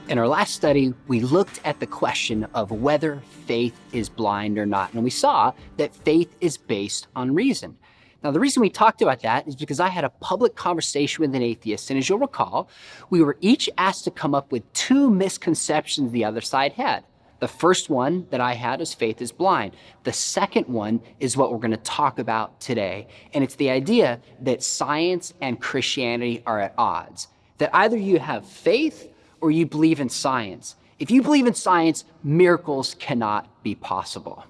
In our last study, we looked at the question of whether faith is blind or not, and we saw that faith is based on reason. Now, the reason we talked about that is because I had a public conversation with an atheist, and as you'll recall, we were each asked to come up with two misconceptions the other side had. The first one that I had is faith is blind. The second one is what we're going to talk about today, and it's the idea that science and Christianity are at odds, that either you have faith or you believe in science. If you believe in science, miracles cannot be possible.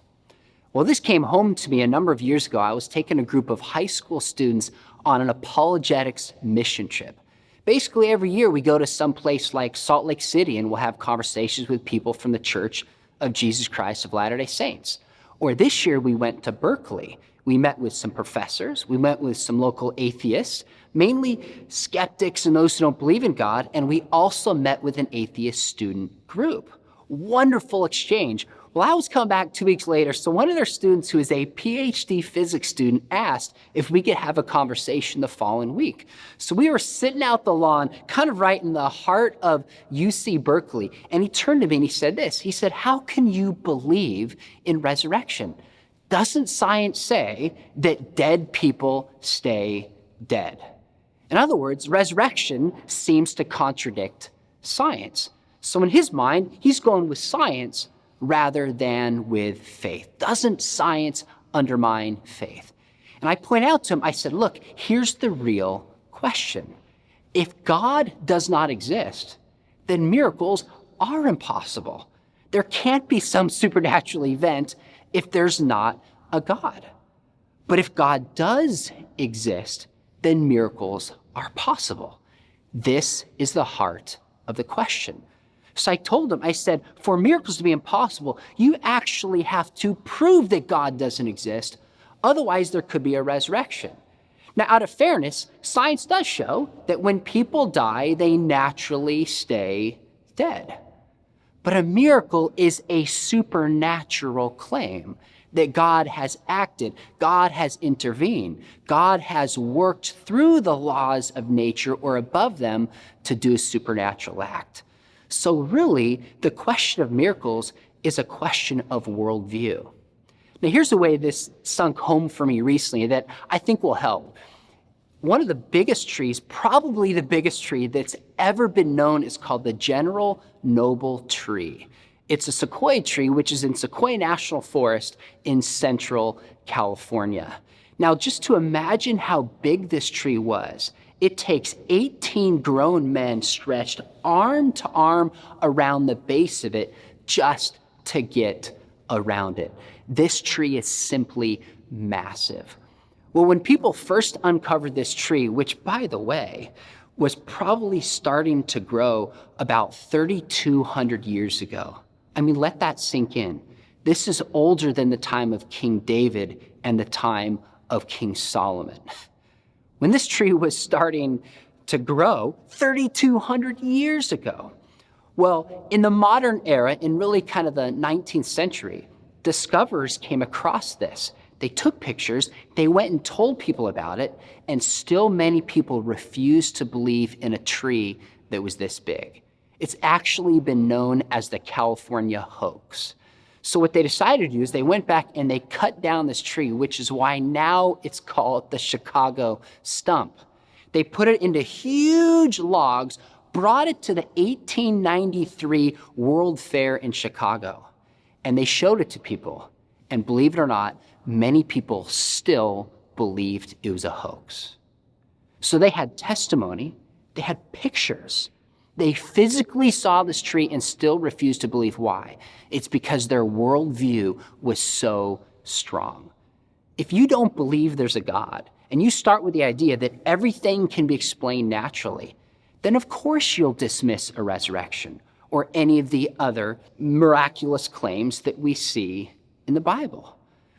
Well, this came home to me a number of years ago. I was taking a group of high school students on an apologetics mission trip. Basically, every year we go to some place like Salt Lake City and we'll have conversations with people from the Church of Jesus Christ of Latter-day Saints. Or this year we went to Berkeley. We met with some professors, we met with some local atheists, mainly skeptics and those who don't believe in God, and we also met with an atheist student group. Wonderful exchange. Well, I was coming back 2 weeks later, so one of their students who is a PhD physics student asked if we could have a conversation the following week. So we were sitting out the lawn, kind of right in the heart of UC Berkeley, and he turned to me and he said this. He said, "How can you believe in resurrection? Doesn't science say that dead people stay dead?" In other words, resurrection seems to contradict science. So in his mind, he's going with science rather than with faith. Doesn't science undermine faith? And I point out to him, I said, look, here's the real question. If God does not exist, then miracles are impossible. There can't be some supernatural event if there's not a God. But if God does exist, then miracles are possible. This is the heart of the question. So I told him, I said, for miracles to be impossible, you actually have to prove that God doesn't exist. Otherwise, there could be a resurrection. Now, out of fairness, science does show that when people die, they naturally stay dead. But a miracle is a supernatural claim that God has acted, God has intervened, God has worked through the laws of nature or above them to do a supernatural act. So really, the question of miracles is a question of worldview. Now, here's the way this sunk home for me recently that I think will help. One of the biggest trees, probably the biggest tree that's ever been known, is called the General Noble Tree. It's a sequoia tree, which is in Sequoia National Forest in central California. Now, just to imagine how big this tree was, it takes 18 grown men stretched arm to arm around the base of it just to get around it. This tree is simply massive. Well, when people first uncovered this tree, which, by the way, was probably starting to grow about 3,200 years ago. I mean, let that sink in. This is older than the time of King David and the time of King Solomon. When this tree was starting to grow 3,200 years ago. Well, in the modern era, in really kind of the 19th century, discoverers came across this. They took pictures, they went and told people about it, and still many people refused to believe in a tree that was this big. It's actually been known as the California hoax. So what they decided to do is they went back and they cut down this tree, which is why now it's called the Chicago stump. They put it into huge logs, brought it to the 1893 World Fair in Chicago, and they showed it to people. And believe it or not, many people still believed it was a hoax. So they had testimony, they had pictures. They physically saw this tree and still refused to believe. Why? It's because their worldview was so strong. If you don't believe there's a God, and you start with the idea that everything can be explained naturally, then of course you'll dismiss a resurrection or any of the other miraculous claims that we see in the Bible.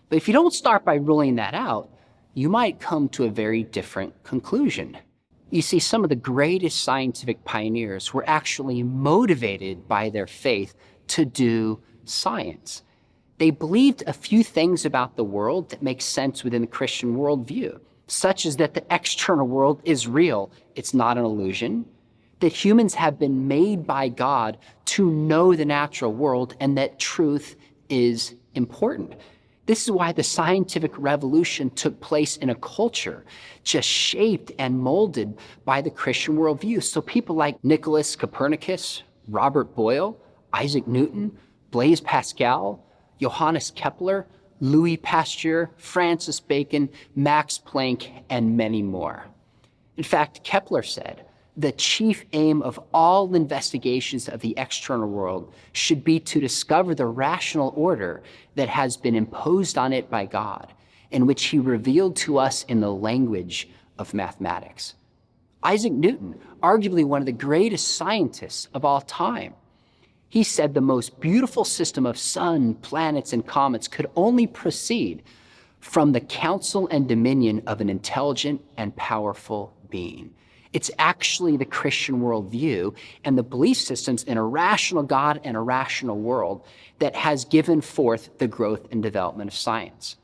But if you don't start by ruling that out, you might come to a very different conclusion. You see, some of the greatest scientific pioneers were actually motivated by their faith to do science. They believed a few things about the world that make sense within the Christian worldview, such as that the external world is real, it's not an illusion, that humans have been made by God to know the natural world and that truth is important. This is why the scientific revolution took place in a culture just shaped and molded by the Christian worldview. So people like Nicholas Copernicus, Robert Boyle, Isaac Newton, Blaise Pascal, Johannes Kepler, Louis Pasteur, Francis Bacon, Max Planck, and many more. In fact, Kepler said, the chief aim of all investigations of the external world should be to discover the rational order that has been imposed on it by God, and which he revealed to us in the language of mathematics. Isaac Newton, arguably one of the greatest scientists of all time, he said the most beautiful system of sun, planets, and comets could only proceed from the counsel and dominion of an intelligent and powerful being. It's actually the Christian worldview and the belief systems in a rational God and a rational world that has given forth the growth and development of science.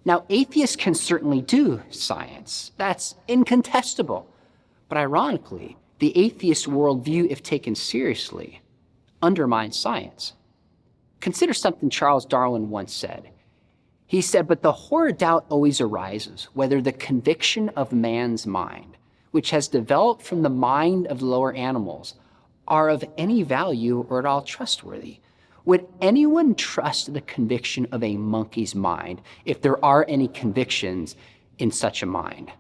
Now, atheists can certainly do science. That's incontestable. But ironically, the atheist worldview, if taken seriously, undermines science. Consider something Charles Darwin once said. He said, "But the horror doubt always arises whether the conviction of man's mind, which has developed from the mind of the lower animals, are of any value or at all trustworthy. Would anyone trust the conviction of a monkey's mind if there are any convictions in such a mind?"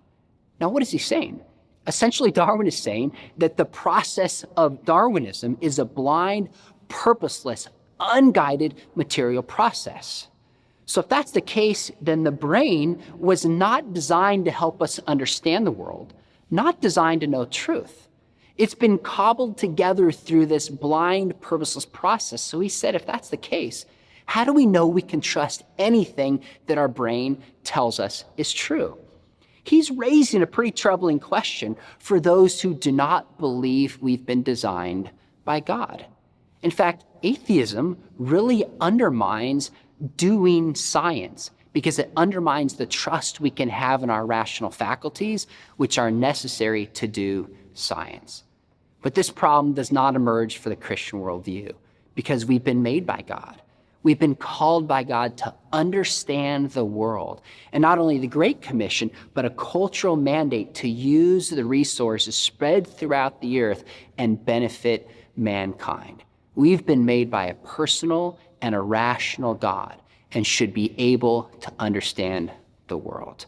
Now, what is he saying? Essentially, Darwin is saying that the process of Darwinism is a blind, purposeless, unguided material process. So if that's the case, then the brain was not designed to help us understand the world, not designed to know truth. It's been cobbled together through this blind, purposeless process. So he said, if that's the case, how do we know we can trust anything that our brain tells us is true? He's raising a pretty troubling question for those who do not believe we've been designed by God. In fact, atheism really undermines doing science because it undermines the trust we can have in our rational faculties, which are necessary to do science. But this problem does not emerge for the Christian worldview because we've been made by God. We've been called by God to understand the world, and not only the Great Commission, but a cultural mandate to use the resources spread throughout the earth and benefit mankind. We've been made by a personal and a rational God and should be able to understand the world.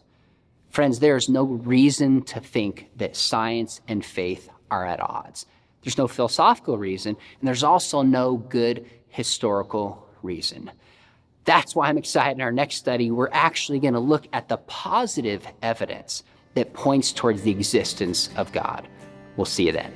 Friends, there is no reason to think that science and faith are at odds. There's no philosophical reason, and there's also no good historical reason. That's why I'm excited in our next study, we're actually going to look at the positive evidence that points towards the existence of God. We'll see you then.